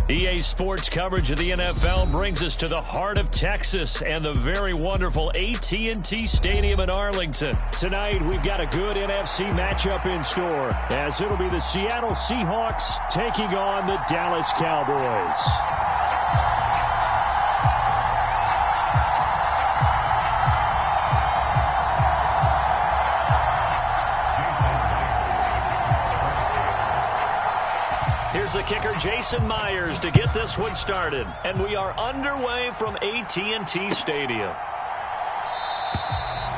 EA Sports coverage of the NFL brings us to the heart of Texas and the very wonderful AT&T Stadium in Arlington. Tonight, we've got a good NFC matchup in store, as it'll be the Seattle Seahawks taking on the Dallas Cowboys. Here's the kicker, Jason Myers, to get this one started. And we are underway from AT&T Stadium.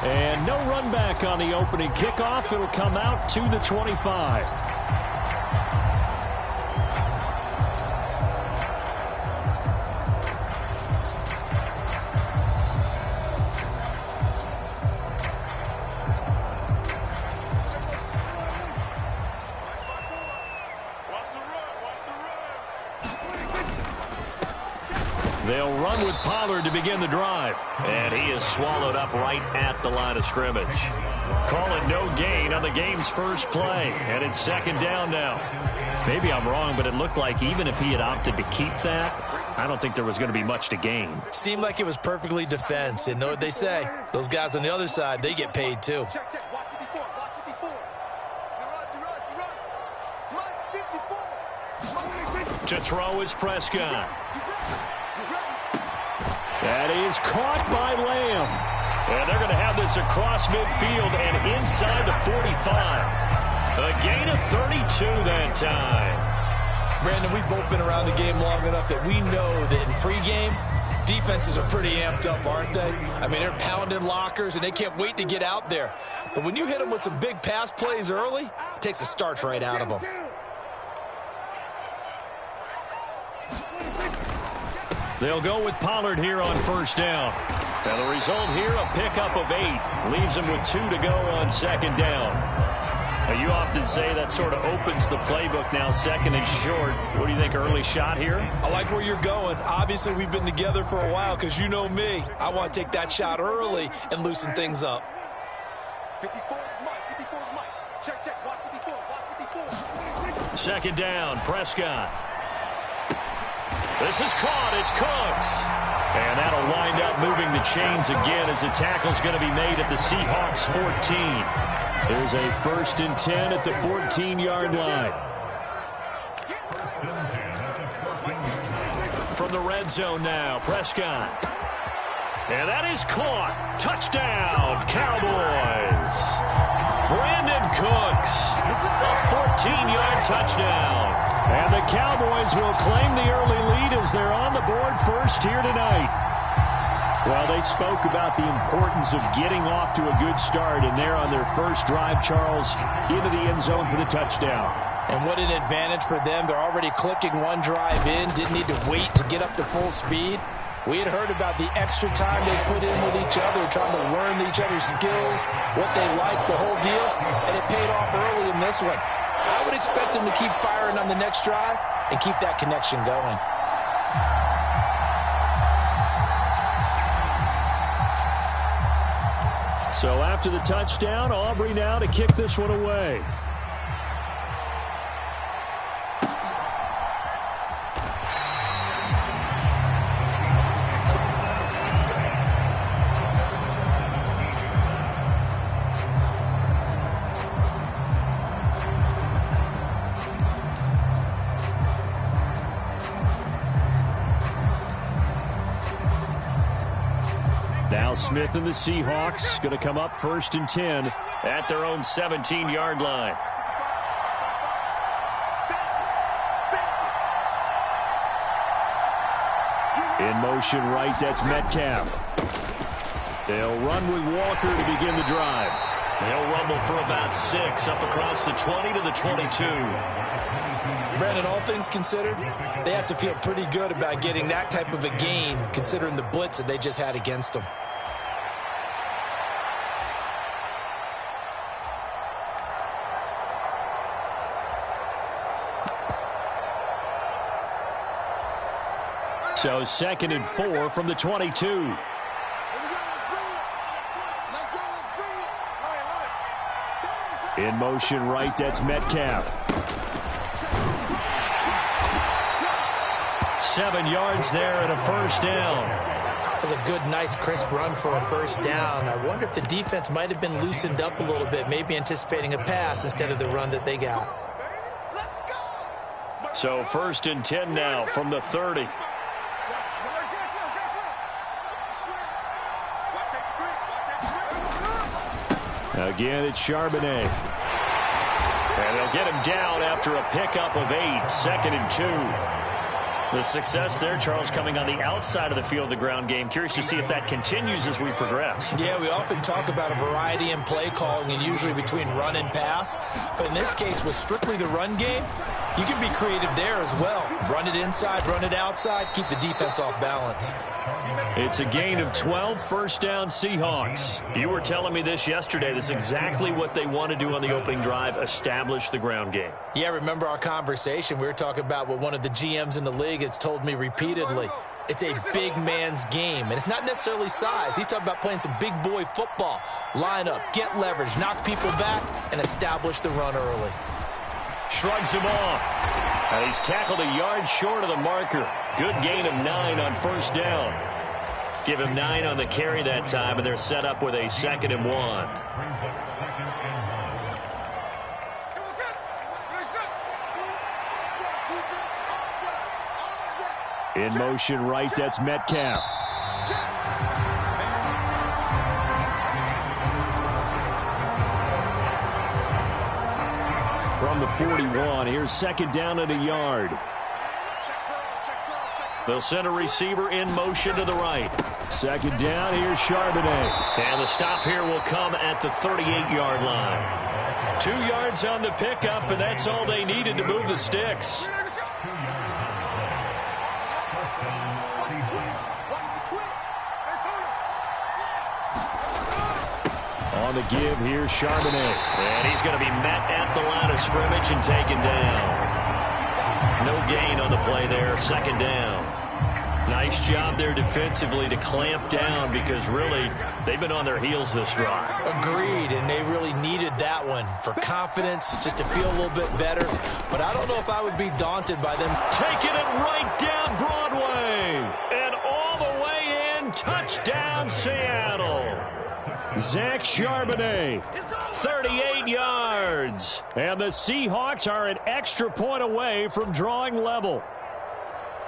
And no run back on the opening kickoff. It'll come out to the 25. They'll run with Pollard to begin the drive. And he is swallowed up right at the line of scrimmage. Call it no gain on the game's first play. And it's second down now. Maybe I'm wrong, but it looked like even if he had opted to keep that, I don't think there was going to be much to gain. Seemed like it was perfectly defense. And know what they say? Those guys on the other side, they get paid too. To throw is Prescott. That is caught by Lamb. And they're going to have this across midfield and inside the 45. A gain of 32 that time. Brandon, we've both been around the game long enough that we know that in pregame, defenses are pretty amped up, aren't they? I mean, they're pounding lockers, and they can't wait to get out there. But when you hit them with some big pass plays early, it takes the starch right out of them. They'll go with Pollard here on first down. And the result here, a pickup of 8. Leaves them with 2 to go on second down. Now, you often say that sort of opens the playbook now, second and short. What do you think, early shot here? I like where you're going. Obviously, we've been together for a while because you know me. I want to take that shot early and loosen things up. 54 is Mike. 54 is Mike. Check. Watch 54. Watch 54. Second down, Prescott. This is caught. It's Cooks. And that'll wind up moving the chains again as the tackle's going to be made at the Seahawks 14. There's a 1st and 10 at the 14-yard line. From the red zone now, Prescott. And that is caught. Touchdown, Cowboys. Brandon Cooks. A 14-yard touchdown. And the Cowboys will claim the early lead as they're on the board first here tonight. Well, they spoke about the importance of getting off to a good start, and they're on their first drive, Charles, into the end zone for the touchdown. And what an advantage for them. They're already clicking one drive in, didn't need to wait to get up to full speed. We had heard about the extra time they put in with each other, trying to learn each other's skills, what they like, the whole deal, and it paid off early in this one. I would expect them to keep firing on the next drive and keep that connection going. So after the touchdown, Aubrey now to kick this one away. Now Smith and the Seahawks going to come up 1st and 10 at their own 17-yard line. In motion right, that's Metcalf. They'll run with Walker to begin the drive. They'll rumble for about 6 up across the 20 to the 22. Brandon, all things considered, they have to feel pretty good about getting that type of a gain, considering the blitz that they just had against them. So 2nd and 4 from the 22. In motion right, that's Metcalf. 7 yards there and a first down. That was a good, nice, crisp run for a first down. I wonder if the defense might have been loosened up a little bit, maybe anticipating a pass instead of the run that they got. So 1st and 10 now from the 30. Again, it's Charbonnet. And they'll get him down after a pickup of 8, 2nd and 2. The success there, Charles, coming on the outside of the field, the ground game. Curious to see if that continues as we progress. Yeah, we often talk about a variety in play calling and usually between run and pass. But in this case, with strictly the run game, you can be creative there as well. Run it inside, run it outside, keep the defense off balance. It's a gain of 12, 1st down Seahawks. You were telling me this yesterday. This is exactly what they want to do on the opening drive, establish the ground game. Yeah, remember our conversation. We were talking about what one of the GMs in the league has told me repeatedly. It's a big man's game, and it's not necessarily size. He's talking about playing some big boy football. Line up, get leverage, knock people back, and establish the run early. Shrugs him off. And he's tackled a yard short of the marker. Good gain of 9 on 1st down. Give him 9 on the carry that time, and they're set up with a 2nd and 1. In motion right, that's Metcalf. From the 41, here's 2nd down and a yard. They'll send a receiver in motion to the right. 2nd down, here's Charbonnet. And the stop here will come at the 38-yard line. 2 yards on the pickup, and that's all they needed to move the sticks. On the give, here's Charbonnet. And he's going to be met at the line of scrimmage and taken down. No gain on the play there, 2nd down. Nice job there defensively to clamp down because really they've been on their heels this drive. Agreed, and they really needed that one for confidence, just to feel a little bit better. But I don't know if I would be daunted by them. Taking it right down Broadway. And all the way in, touchdown Seattle. Zach Charbonnet, 38 yards. And the Seahawks are an extra point away from drawing level.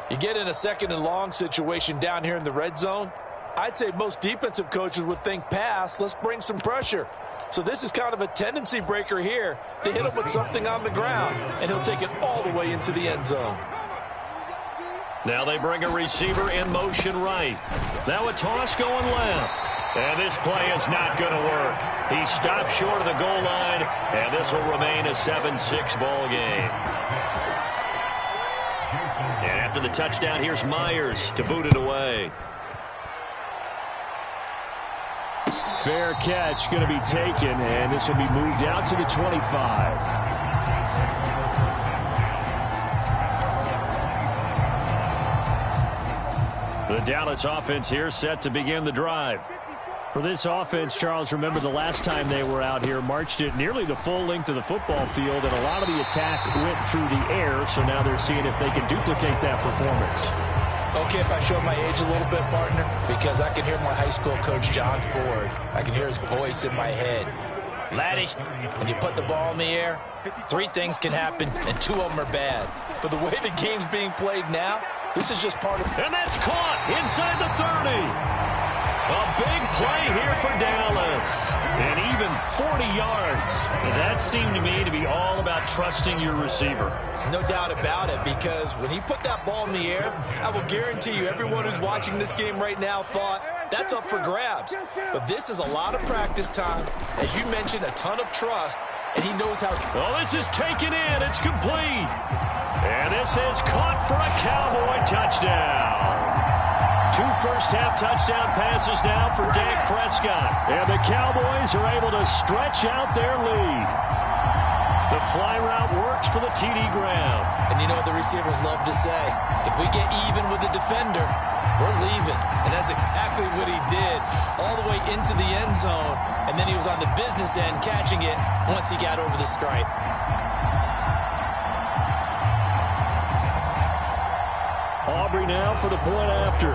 You get in a 2nd and long situation down here in the red zone, I'd say most defensive coaches would think pass, let's bring some pressure. So this is kind of a tendency breaker here to hit him with something on the ground, and he'll take it all the way into the end zone. Now they bring a receiver in motion right. Now a toss going left. And this play is not going to work. He stopped short of the goal line, and this will remain a 7-6 ball game. And after the touchdown, here's Myers to boot it away. Fair catch going to be taken, and this will be moved out to the 25. The Dallas offense here set to begin the drive. For this offense, Charles, remember the last time they were out here, marched it nearly the full length of the football field, and a lot of the attack went through the air, so now they're seeing if they can duplicate that performance. Okay, if I show my age a little bit, partner, because I can hear my high school coach, John Ford. I can hear his voice in my head. Laddie, when you put the ball in the air, 3 things can happen, and 2 of them are bad. But the way the game's being played now, this is just part of... And that's caught inside the 30. A big play here for Dallas. And even 40 yards. That seemed to me to be all about trusting your receiver. No doubt about it, because when he put that ball in the air, I will guarantee you everyone who's watching this game right now thought that's up for grabs. But this is a lot of practice time. As you mentioned, a ton of trust, and he knows how... Oh, this is taken in. It's complete. And this is caught for a Cowboy touchdown. 2 first-half touchdown passes now for Dak Prescott. And the Cowboys are able to stretch out their lead. The fly route works for the TD Graham. And you know what the receivers love to say? If we get even with the defender, we're leaving. And that's exactly what he did, all the way into the end zone. And then he was on the business end catching it once he got over the stripe. Aubrey now for the point after.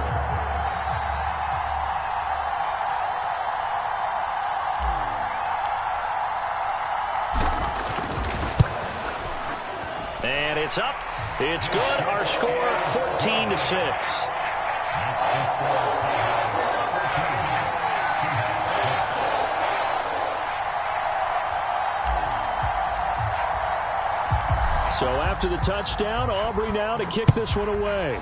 And it's up. It's good. Our score, 14-6. So after the touchdown, Aubrey now to kick this one away.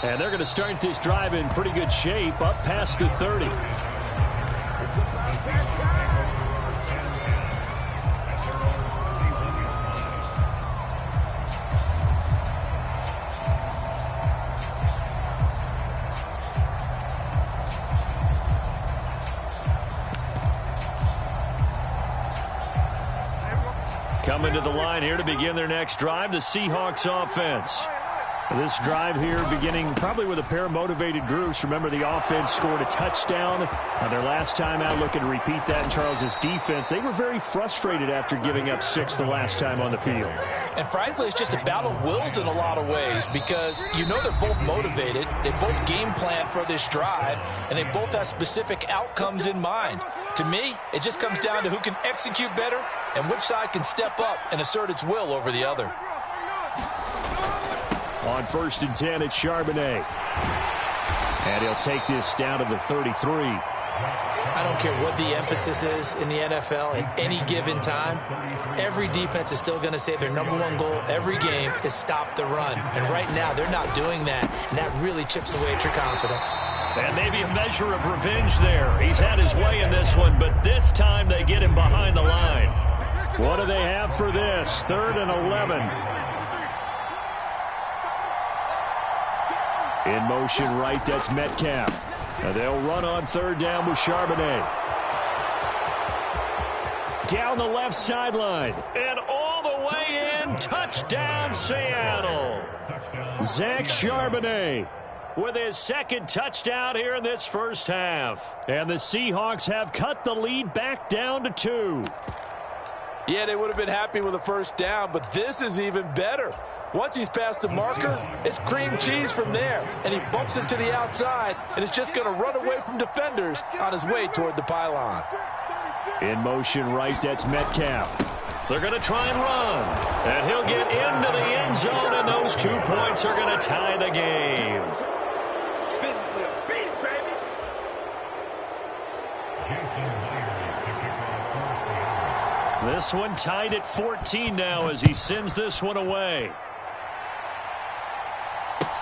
And they're going to start this drive in pretty good shape, up past the 30. Coming to the line here to begin their next drive, the Seahawks offense. This drive here beginning probably with a pair of motivated groups. Remember, the offense scored a touchdown their last time out, looking to repeat that in Charles's defense. They were very frustrated after giving up 6 the last time on the field. And frankly, it's just a battle of wills in a lot of ways because you know they're both motivated. They both game plan for this drive, and they both have specific outcomes in mind. To me, it just comes down to who can execute better and which side can step up and assert its will over the other. On 1st and 10, it's Charbonnet. And he'll take this down to the 33. I don't care what the emphasis is in the NFL at any given time. Every defense is still going to say their #1 goal every game is stop the run. And right now, they're not doing that. And that really chips away at your confidence. And maybe a measure of revenge there. He's had his way in this one, but this time they get him behind the line. What do they have for this? 3rd and 11. In motion right, that's Metcalf. Now they'll run on 3rd down with Charbonnet. Down the left sideline. And all the way in. Touchdown, Seattle. Zach Charbonnet with his 2nd touchdown here in this first half. And the Seahawks have cut the lead back down to 2. Yeah, they would have been happy with a 1st down, but this is even better. Once he's past the marker, it's cream cheese from there. And he bumps it to the outside, and it's just going to run away from defenders on his way toward the pylon. In motion right, that's Metcalf. They're going to try and run. And he'll get into the end zone, and those 2 points are going to tie the game. Physically a beast, baby. This one tied at 14 now as he sends this one away.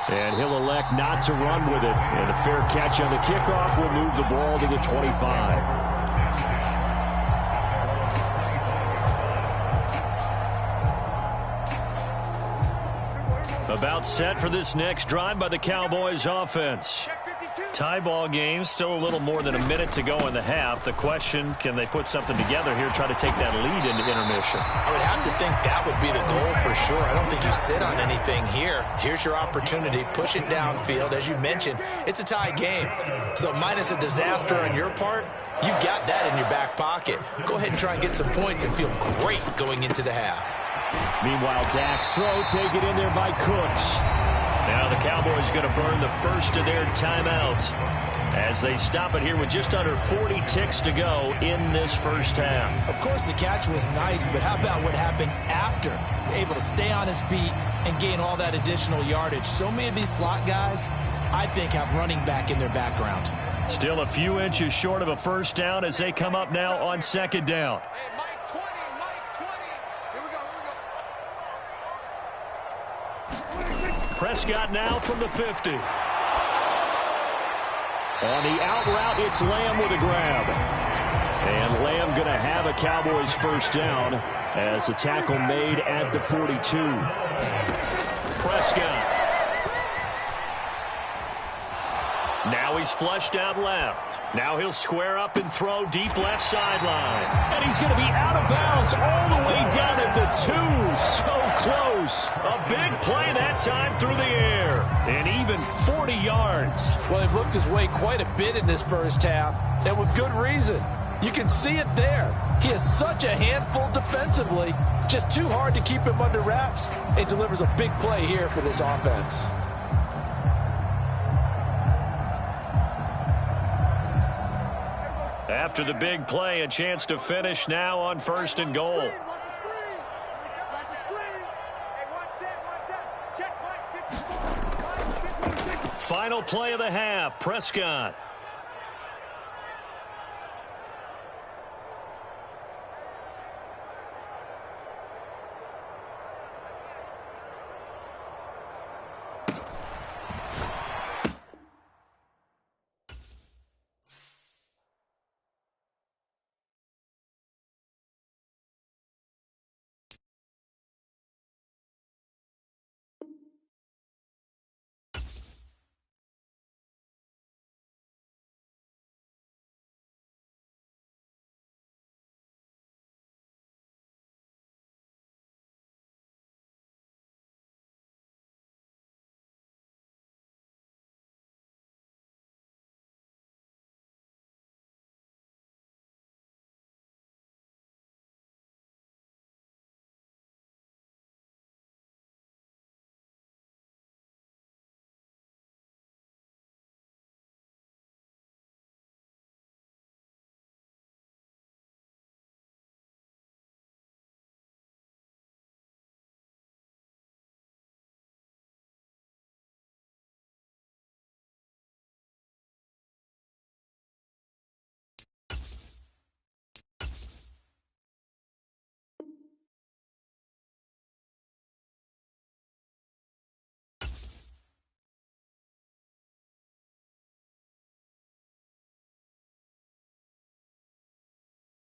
And he'll elect not to run with it. And a fair catch on the kickoff will move the ball to the 25. About set for this next drive by the Cowboys offense. Tie ball game, still a little more than a minute to go in the half. The question, can they put something together here, try to take that lead into intermission? I would have to think that would be the goal for sure. I don't think you sit on anything here. Here's your opportunity. Push it downfield. As you mentioned, it's a tie game. So minus a disaster on your part, you've got that in your back pocket. Go ahead and try and get some points and feel great going into the half. Meanwhile, Dak's throw taken in there by Cooks. Now the Cowboys going to burn the first of their timeouts as they stop it here with just under 40 ticks to go in this first half. Of course, the catch was nice, but how about what happened after? Able to stay on his feet and gain all that additional yardage. So many of these slot guys, I think, have running back in their background. Still a few inches short of a first down as they come up now on 2nd down. Hey, Mike 20, Mike 20. Here we go, Prescott now from the 50. On the out route, it's Lamb with a grab. And Lamb going to have a Cowboys first down as the tackle made at the 42. Prescott. Now he's flushed out left. Now he'll square up and throw deep left sideline. And he's going to be out of bounds all the way down at the 2. So close. A big play that time through the air. And even 40 yards. Well, he looked his way quite a bit in this first half, and with good reason. You can see it there. He is such a handful defensively. Just too hard to keep him under wraps. It delivers a big play here for this offense. After the big play, a chance to finish now on 1st and goal. Final play of the half, Prescott.